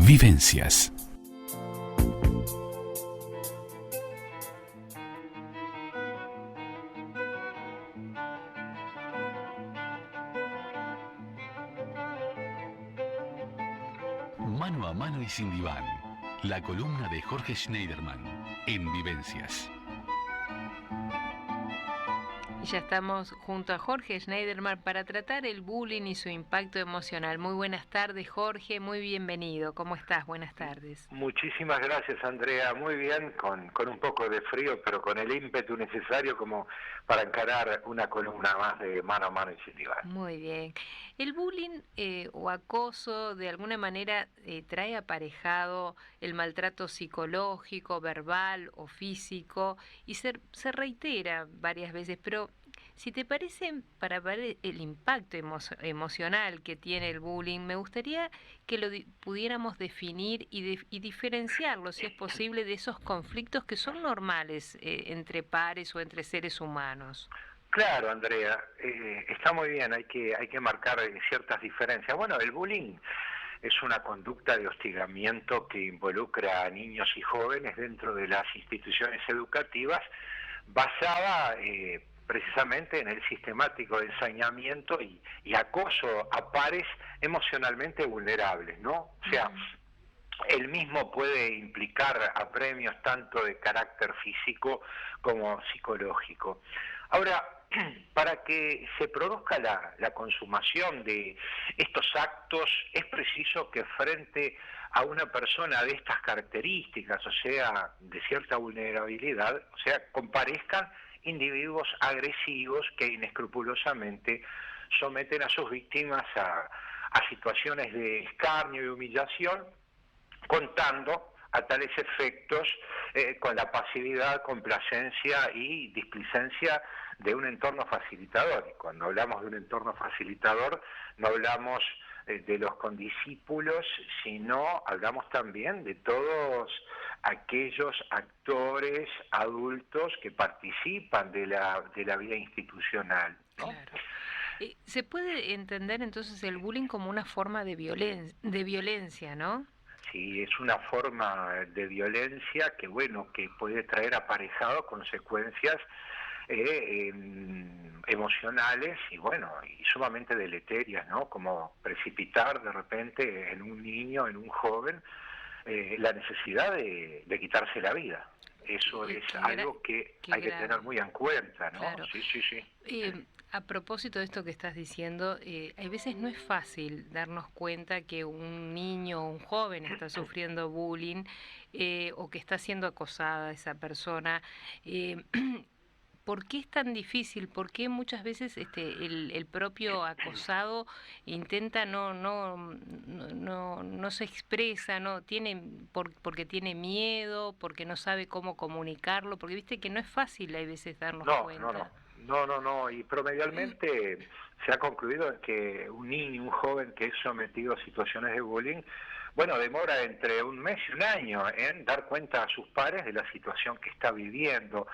Vivencias. Mano a mano y sin diván. La columna de Jorge Schneiderman en Vivencias. Ya estamos junto a Jorge Schneiderman para tratar el bullying y su impacto emocional. Muy buenas tardes, Jorge, muy bienvenido. ¿Cómo estás? Buenas tardes. Muchísimas gracias, Andrea. Muy bien, con un poco de frío, pero con el ímpetu necesario como para encarar una columna más de mano a mano y sin diván. Muy bien. El bullying o acoso de alguna manera trae aparejado el maltrato psicológico, verbal o físico y se reitera varias veces, pero si te parece, para ver el impacto emocional que tiene el bullying, me gustaría que lo pudiéramos definir y diferenciarlo, si es posible, de esos conflictos que son normales entre pares o entre seres humanos. Claro, Andrea, está muy bien, hay que marcar ciertas diferencias. Bueno, el bullying es una conducta de hostigamiento que involucra a niños y jóvenes dentro de las instituciones educativas, basada precisamente en el sistemático ensañamiento y acoso a pares emocionalmente vulnerables, ¿no? O sea, el mismo puede implicar apremios tanto de carácter físico como psicológico. Ahora, para que se produzca la consumación de estos actos, es preciso que frente a una persona de estas características, o sea, de cierta vulnerabilidad, o sea, comparezcan individuos agresivos que inescrupulosamente someten a sus víctimas a situaciones de escarnio y humillación, contando a tales efectos con la pasividad, complacencia y displicencia de un entorno facilitador. Y cuando hablamos de un entorno facilitador, no hablamos de los condiscípulos, sino hablamos también de todos aquellos actores adultos que participan de la vida institucional, ¿no? Claro. ¿Se puede entender entonces el bullying como una forma de violencia, ¿no? Sí, es una forma de violencia que, bueno, que puede traer aparejado consecuencias emocionales y, bueno, y sumamente deleterias, ¿no? Como precipitar de repente en un niño, en un joven, la necesidad de quitarse la vida. Eso es algo que hay que tener muy en cuenta, ¿no? Claro. Sí. A propósito de esto que estás diciendo, a veces no es fácil darnos cuenta que un niño o un joven está sufriendo bullying o que está siendo acosada esa persona. ¿Por qué es tan difícil? ¿Por qué muchas veces el propio acosado intenta no se expresa, no tiene porque tiene miedo, porque no sabe cómo comunicarlo? Porque viste que no es fácil a veces darnos cuenta. No, y promedialmente se ha concluido en que un niño, un joven que es sometido a situaciones de bullying, bueno, demora entre un mes y un año en dar cuenta a sus pares de la situación que está viviendo,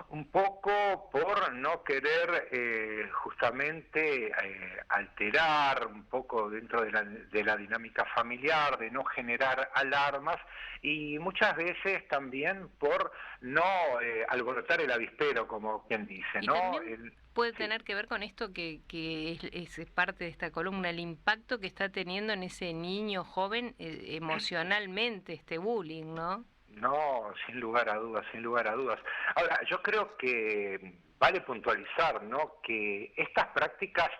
un poco por no querer justamente alterar un poco dentro de la dinámica familiar, de no generar alarmas, y muchas veces también por no alborotar el avispero, como quien dice, y ¿no? También puede tener que ver con esto que es parte de esta columna, el impacto que está teniendo en ese niño joven emocionalmente este bullying, ¿no? No, sin lugar a dudas, sin lugar a dudas. Ahora, yo creo que vale puntualizar, ¿no?, que estas prácticas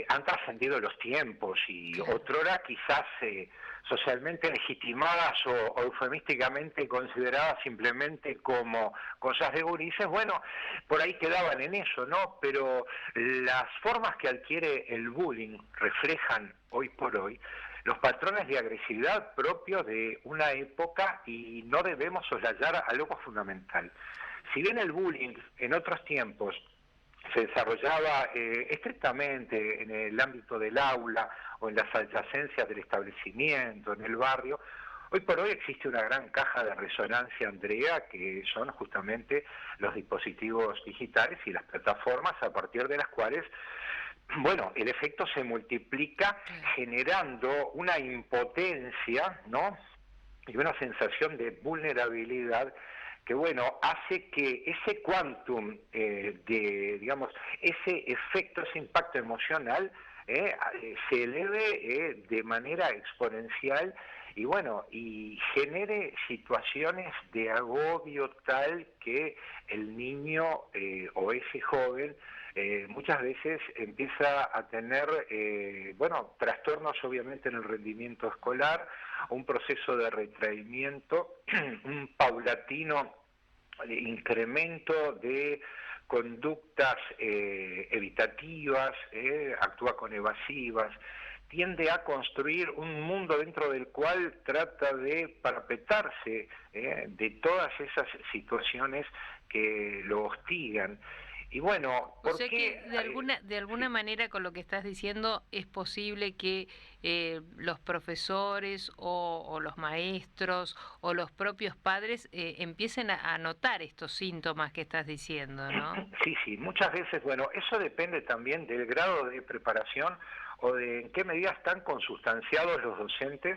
han trascendido los tiempos y Claro. otrora quizás socialmente legitimadas o eufemísticamente consideradas simplemente como cosas de gurises, bueno, por ahí quedaban en eso, ¿no? Pero las formas que adquiere el bullying reflejan hoy por hoy los patrones de agresividad propios de una época y no debemos soslayar algo fundamental. Si bien el bullying en otros tiempos se desarrollaba estrictamente en el ámbito del aula o en las adyacencias del establecimiento, en el barrio, hoy por hoy existe una gran caja de resonancia, Andrea, que son justamente los dispositivos digitales y las plataformas a partir de las cuales bueno, el efecto se multiplica generando una impotencia, ¿no? Y una sensación de vulnerabilidad que, bueno, hace que ese quantum digamos, ese efecto, ese impacto emocional se eleve de manera exponencial y, bueno, y genere situaciones de agobio tal que el niño o ese joven muchas veces empieza a tener, bueno, trastornos obviamente en el rendimiento escolar, un proceso de retraimiento, un paulatino incremento de conductas evitativas, actúa con evasivas, tiende a construir un mundo dentro del cual trata de parapetarse de todas esas situaciones que lo hostigan. Y bueno, O sea que de alguna sí. manera con lo que estás diciendo es posible que los profesores o los maestros o los propios padres empiecen a notar estos síntomas que estás diciendo, ¿no? Sí, sí, muchas veces, bueno, eso depende también del grado de preparación o de en qué medida están consustanciados los docentes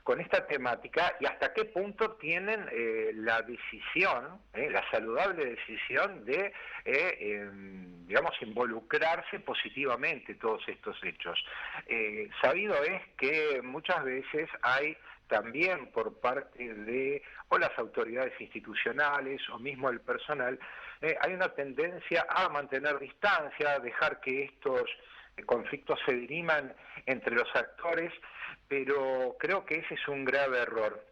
con esta temática y hasta qué punto tienen la decisión, la saludable decisión de, digamos, involucrarse positivamente en todos estos hechos. Sabido es que muchas veces hay también por parte de o las autoridades institucionales o mismo el personal, hay una tendencia a mantener distancia, a dejar que estos conflictos se diriman entre los actores, pero creo que ese es un grave error.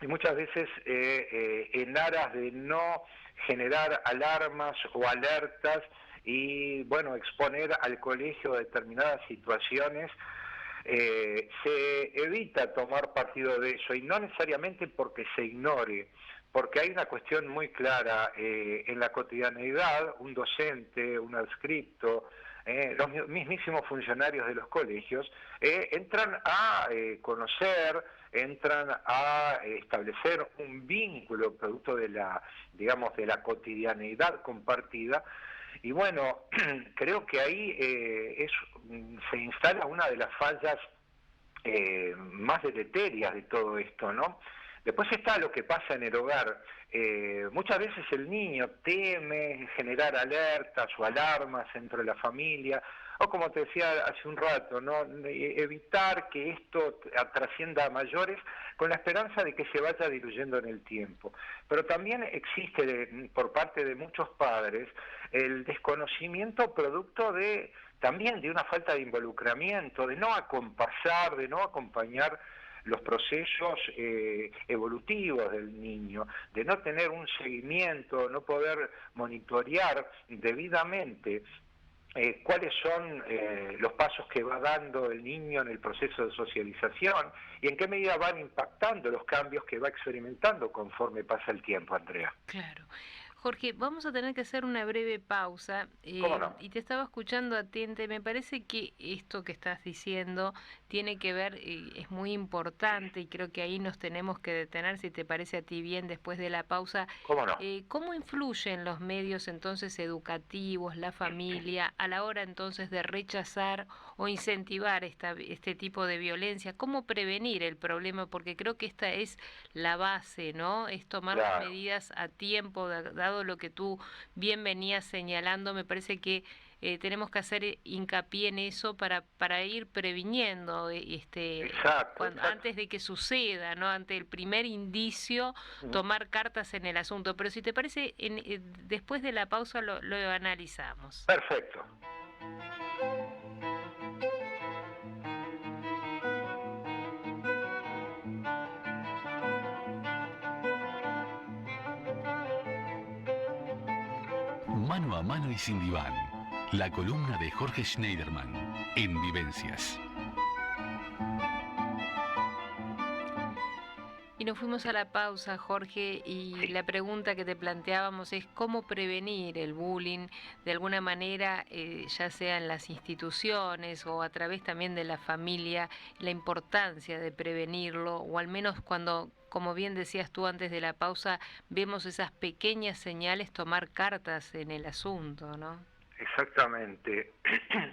Y muchas veces en aras de no generar alarmas o alertas y, bueno, exponer al colegio determinadas situaciones, se evita tomar partido de eso, y no necesariamente porque se ignore, porque hay una cuestión muy clara en la cotidianeidad, un docente, un adscripto, los mismísimos funcionarios de los colegios entran a conocer, entran a establecer un vínculo producto de la, digamos, de la cotidianeidad compartida. Y bueno, creo que ahí se instala una de las fallas más deleterias de todo esto, ¿no? Después está lo que pasa en el hogar. Muchas veces el niño teme generar alertas o alarmas entre la familia, o como te decía hace un rato, ¿no? Evitar que esto trascienda a mayores con la esperanza de que se vaya diluyendo en el tiempo. Pero también existe por parte de muchos padres el desconocimiento producto de también de una falta de involucramiento, de no acompasar, de no acompañar los procesos evolutivos del niño, de no tener un seguimiento, no poder monitorear debidamente cuáles son los pasos que va dando el niño en el proceso de socialización y en qué medida van impactando los cambios que va experimentando conforme pasa el tiempo, Andrea. Claro. Jorge, vamos a tener que hacer una breve pausa ¿Cómo no? y te estaba escuchando atente. Me parece que esto que estás diciendo tiene que ver, es muy importante y creo que ahí nos tenemos que detener, si te parece a ti bien, después de la pausa. ¿Cómo no? ¿Cómo influyen los medios entonces educativos, la familia, a la hora entonces de rechazar o incentivar este tipo de violencia? ¿Cómo prevenir el problema? Porque creo que esta es la base, ¿no? Es tomar las medidas a tiempo, dado lo que tú bien venías señalando. Me parece que tenemos que hacer hincapié en eso para ir previniendo Exacto. antes de que suceda, ¿no? Ante el primer indicio, tomar cartas en el asunto. Pero si te parece, después de la pausa lo analizamos. Perfecto. Mano a mano y sin diván. La columna de Jorge Schneiderman en Vivencias. Y nos fuimos a la pausa, Jorge, y la pregunta que te planteábamos es cómo prevenir el bullying de alguna manera, ya sea en las instituciones o a través también de la familia, la importancia de prevenirlo, o al menos cuando, como bien decías tú antes de la pausa, vemos esas pequeñas señales, tomar cartas en el asunto, ¿no? Exactamente.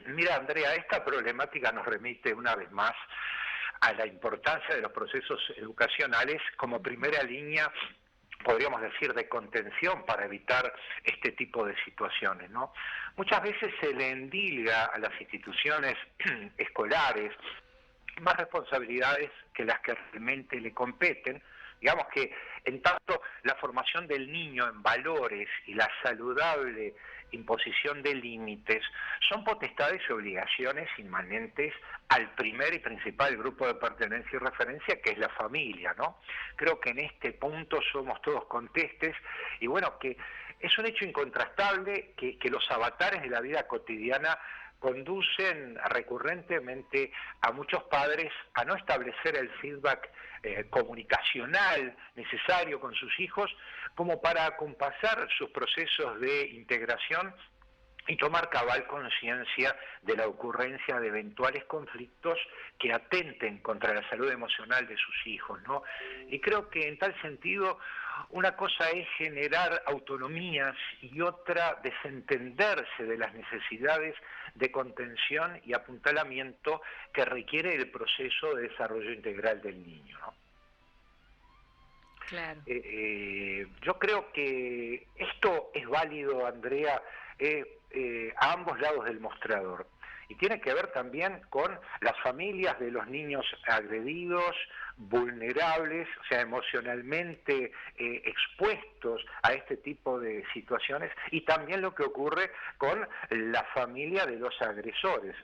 Mira, Andrea, esta problemática nos remite una vez más a la importancia de los procesos educacionales como primera línea, podríamos decir, de contención para evitar este tipo de situaciones, ¿no? Muchas veces se le endilga a las instituciones escolares más responsabilidades que las que realmente le competen. Digamos que en tanto la formación del niño en valores y la saludable imposición de límites son potestades y obligaciones inmanentes al primer y principal grupo de pertenencia y referencia, que es la familia, ¿no? Creo que en este punto somos todos contestes, y bueno, que es un hecho incontrastable que los avatares de la vida cotidiana conducen recurrentemente a muchos padres a no establecer el feedback comunicacional necesario con sus hijos como para acompasar sus procesos de integración y tomar cabal conciencia de la ocurrencia de eventuales conflictos que atenten contra la salud emocional de sus hijos, ¿no? Y creo que en tal sentido una cosa es generar autonomías y otra desentenderse de las necesidades de contención y apuntalamiento que requiere el proceso de desarrollo integral del niño, ¿no? Claro. Yo creo que esto es válido, Andrea, a ambos lados del mostrador. Y tiene que ver también con las familias de los niños agredidos, vulnerables, o sea, emocionalmente expuestos a este tipo de situaciones, y también lo que ocurre con la familia de los agresores.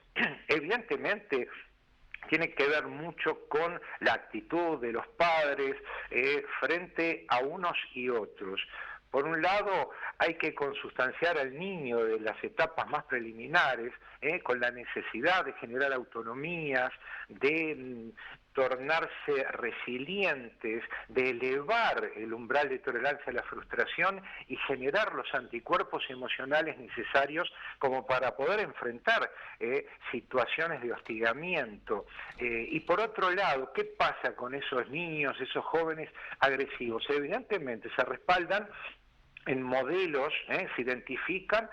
Evidentemente, tiene que ver mucho con la actitud de los padres frente a unos y otros. Por un lado, hay que consustanciar al niño de las etapas más preliminares, con la necesidad de generar autonomías, de tornarse resilientes, de elevar el umbral de tolerancia a la frustración y generar los anticuerpos emocionales necesarios como para poder enfrentar situaciones de hostigamiento. Y por otro lado, ¿qué pasa con esos niños, esos jóvenes agresivos? Evidentemente se respaldan en modelos, se identifican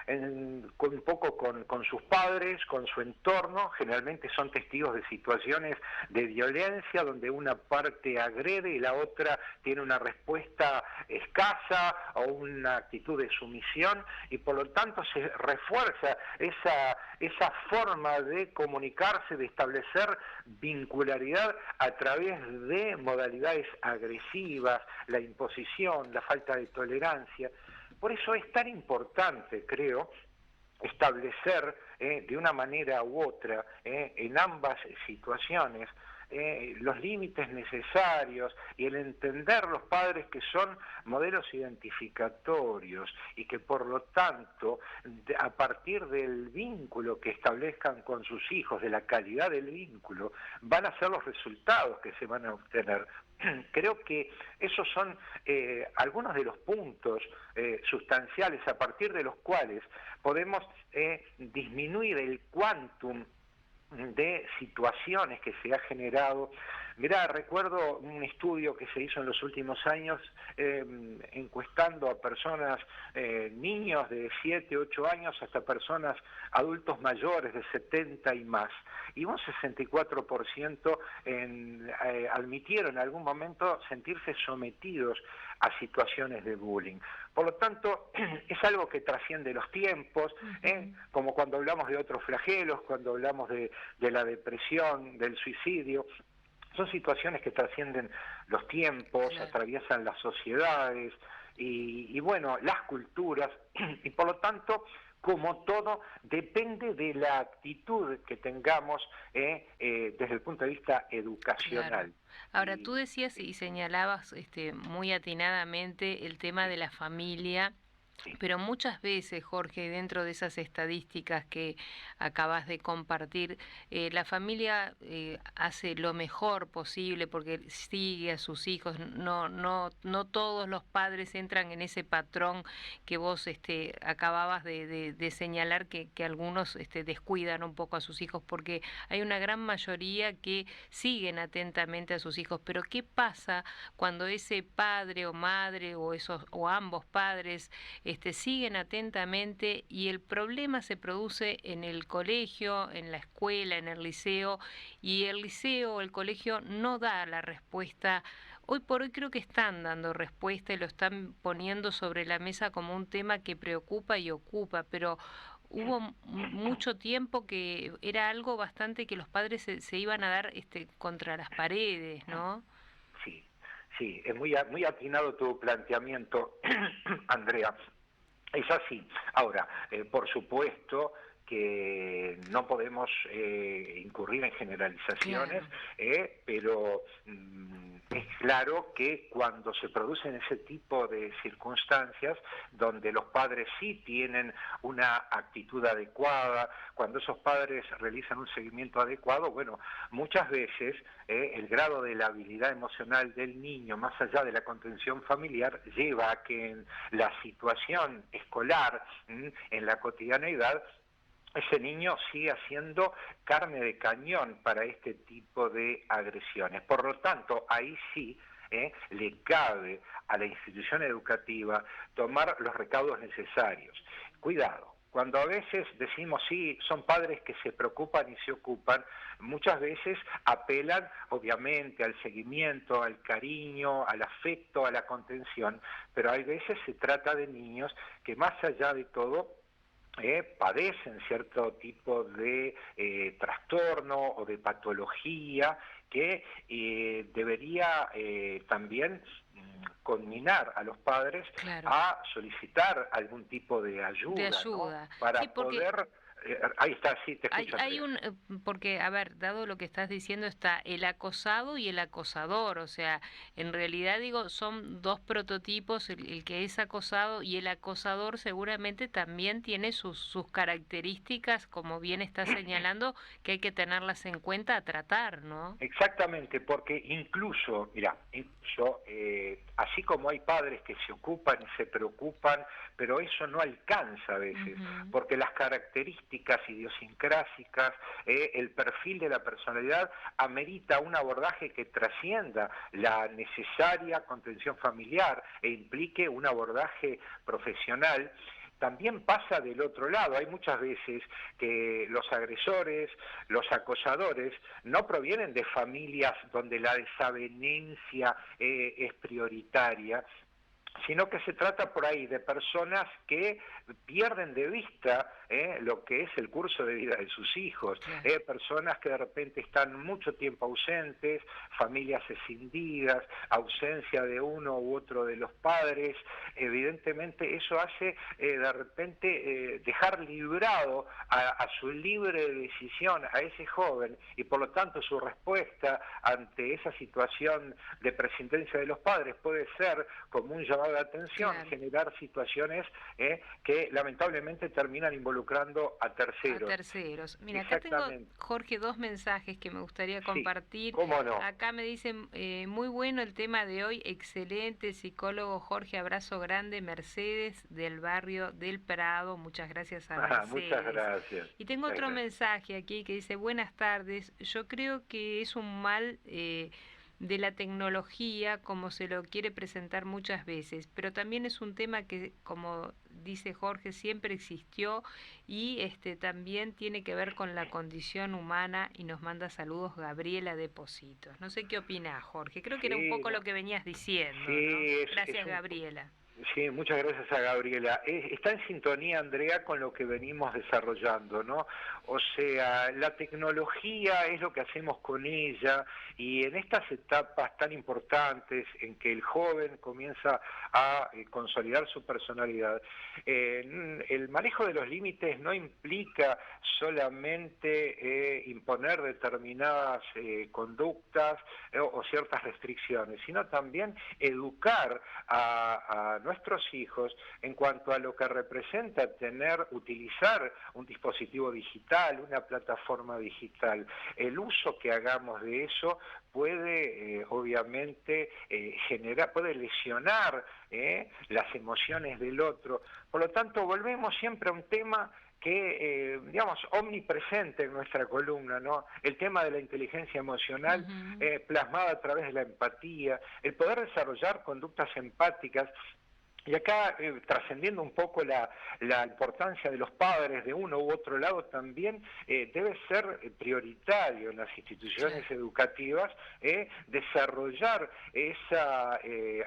un poco con sus padres, con su entorno, generalmente son testigos de situaciones de violencia donde una parte agrede y la otra tiene una respuesta escasa o una actitud de sumisión, y por lo tanto se refuerza esa forma de comunicarse, de establecer vincularidad a través de modalidades agresivas, la imposición, la falta de tolerancia. Por eso es tan importante, creo, establecer de una manera u otra en ambas situaciones los límites necesarios y el entender los padres que son modelos identificatorios y que por lo tanto a partir del vínculo que establezcan con sus hijos, de la calidad del vínculo, van a ser los resultados que se van a obtener. Creo que esos son algunos de los puntos sustanciales a partir de los cuales podemos disminuir el quantum de situaciones que se ha generado. Mirá, recuerdo un estudio que se hizo en los últimos años encuestando a personas, niños de 7, 8 años hasta personas adultos mayores de 70 y más. Y un 64% admitieron en algún momento sentirse sometidos a situaciones de bullying. Por lo tanto, es algo que trasciende los tiempos, como cuando hablamos de otros flagelos, cuando hablamos de la depresión, del suicidio. Son situaciones que trascienden los tiempos, claro, atraviesan las sociedades y bueno, las culturas, y por lo tanto, como todo, depende de la actitud que tengamos desde el punto de vista educacional. Claro. Ahora, tú decías y señalabas muy atinadamente el tema de la familia. Sí. Pero muchas veces, Jorge, dentro de esas estadísticas que acabas de compartir, la familia hace lo mejor posible porque sigue a sus hijos. No todos los padres entran en ese patrón que vos acababas de señalar, que algunos descuidan un poco a sus hijos, porque hay una gran mayoría que siguen atentamente a sus hijos. Pero ¿qué pasa cuando ese padre o madre o ambos padres siguen atentamente y el problema se produce en el colegio, en la escuela, en el liceo, y el liceo o el colegio no da la respuesta. Hoy por hoy creo que están dando respuesta y lo están poniendo sobre la mesa como un tema que preocupa y ocupa, pero hubo mucho tiempo que era algo bastante que los padres se iban a dar contra las paredes, ¿no? Sí, sí, es muy atinado tu planteamiento, Andrea. Es así. Ahora, por supuesto que no podemos incurrir en generalizaciones, Claro. pero es claro que cuando se producen ese tipo de circunstancias donde los padres sí tienen una actitud adecuada, cuando esos padres realizan un seguimiento adecuado, bueno, muchas veces el grado de la habilidad emocional del niño, más allá de la contención familiar, lleva a que en la situación escolar, en la cotidianeidad, ese niño sigue siendo carne de cañón para este tipo de agresiones. Por lo tanto, ahí sí le cabe a la institución educativa tomar los recaudos necesarios. Cuidado, cuando a veces decimos sí, son padres que se preocupan y se ocupan, muchas veces apelan obviamente al seguimiento, al cariño, al afecto, a la contención, pero hay veces se trata de niños que más allá de todo padecen cierto tipo de trastorno o de patología que debería también conminar a los padres Claro. a solicitar algún tipo de De ayuda, ¿no? ayuda. Sí, Para porque poder... ahí está, sí, te Hay, escucho, hay Andrea. un, porque, a ver, dado lo que estás diciendo, está el acosado y el acosador, o sea, en realidad digo, son dos prototipos, el que es acosado y el acosador seguramente también tiene sus características, como bien está señalando, que hay que tenerlas en cuenta a tratar, ¿no? Exactamente, porque incluso, mira, incluso así como hay padres que se ocupan y se preocupan, pero eso no alcanza a veces, Ujú. porque las características idiosincrásicas, el perfil de la personalidad amerita un abordaje que trascienda la necesaria contención familiar e implique un abordaje profesional. También pasa del otro lado. Hay muchas veces que los agresores, los acosadores, no provienen de familias donde la desavenencia es prioritaria, sino que se trata por ahí de personas que pierden de vista lo que es el curso de vida de sus hijos, Claro. Personas que de repente están mucho tiempo ausentes, familias escindidas, ausencia de uno u otro de los padres. Evidentemente eso hace de repente dejar librado a su libre decisión a ese joven, y por lo tanto su respuesta ante esa situación de prescindencia de los padres puede ser como un llamado de atención, Claro. generar situaciones que lamentablemente terminan involucrando a A terceros. terceros. Mira, acá tengo, Exactamente. Jorge, dos mensajes que me gustaría Sí, compartir. cómo no. Acá me dicen, muy bueno el tema de hoy, excelente, psicólogo Jorge, abrazo grande, Mercedes del barrio del Prado, muchas gracias a Muchas Mercedes. gracias. Y tengo Muchas otro gracias. mensaje aquí que dice, buenas tardes, yo creo que es un mal de la tecnología como se lo quiere presentar muchas veces, pero también es un tema que, como dice Jorge, siempre existió y también tiene que ver con la condición humana y nos manda saludos Gabriela de Positos. No sé qué opinás, Jorge, creo que era un Sí, poco no, lo que venías diciendo, ¿no? sí, Gracias, Gabriela. sí, muchas gracias a Gabriela. Está en sintonía, Andrea, con lo que venimos desarrollando, ¿no? O sea, la tecnología es lo que hacemos con ella, y en estas etapas tan importantes en que el joven comienza a consolidar su personalidad, el manejo de los límites no implica solamente imponer determinadas conductas o ciertas restricciones, sino también educar a nuestros hijos en cuanto a lo que representa utilizar un dispositivo digital, una plataforma digital. El uso que hagamos de eso puede obviamente puede lesionar las emociones del otro. Por lo tanto, volvemos siempre a un tema que, digamos, omnipresente en nuestra columna, ¿no? El tema de la inteligencia emocional Ujú. plasmada a través de la empatía, el poder desarrollar conductas empáticas Y acá, trascendiendo un poco la importancia de los padres de uno u otro lado, también debe ser prioritario en las instituciones educativas desarrollar esa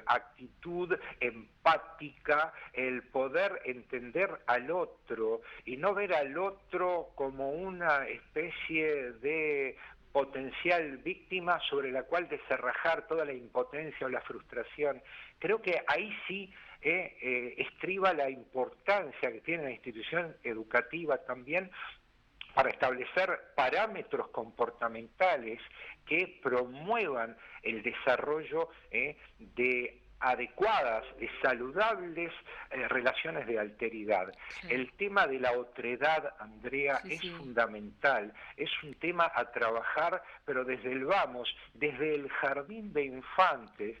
actitud empática, el poder entender al otro y no ver al otro como una especie de potencial víctima sobre la cual desarrajar toda la impotencia o la frustración. Creo que ahí sí estriba la importancia que tiene la institución educativa también para establecer parámetros comportamentales que promuevan el desarrollo de adecuadas, de saludables relaciones de alteridad. Sí. El tema de la otredad, Andrea, es fundamental, es un tema a trabajar, pero desde desde el jardín de infantes,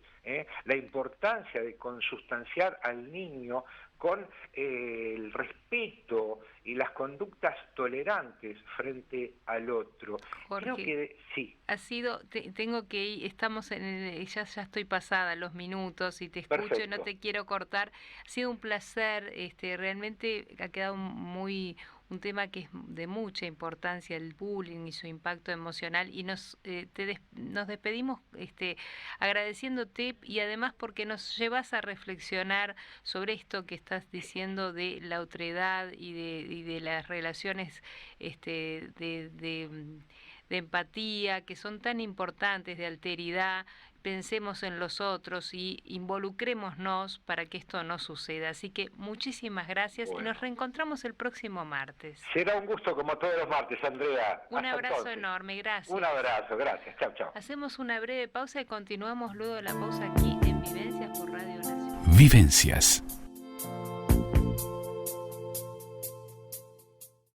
la importancia de consustanciar al niño con el respeto y las conductas tolerantes frente al otro. Jorge, creo que sí. Ha sido, tengo que ir, estamos ya estoy pasada los minutos y te escucho. Perfecto. Y no te quiero cortar. Ha sido un placer, realmente ha quedado un tema que es de mucha importancia, el bullying y su impacto emocional, y nos despedimos agradeciéndote, y además porque nos llevas a reflexionar sobre esto que estás diciendo de la otredad y de las relaciones de empatía, que son tan importantes, de alteridad. Pensemos en los otros y involucrémonos para que esto no suceda. Así que muchísimas gracias, y nos reencontramos el próximo martes. Será un gusto como todos los martes, Andrea. Un abrazo enorme, gracias. Un abrazo, gracias. Chau, chau. Hacemos una breve pausa y continuamos luego de la pausa aquí en Vivencias por Radio Nacional. Vivencias.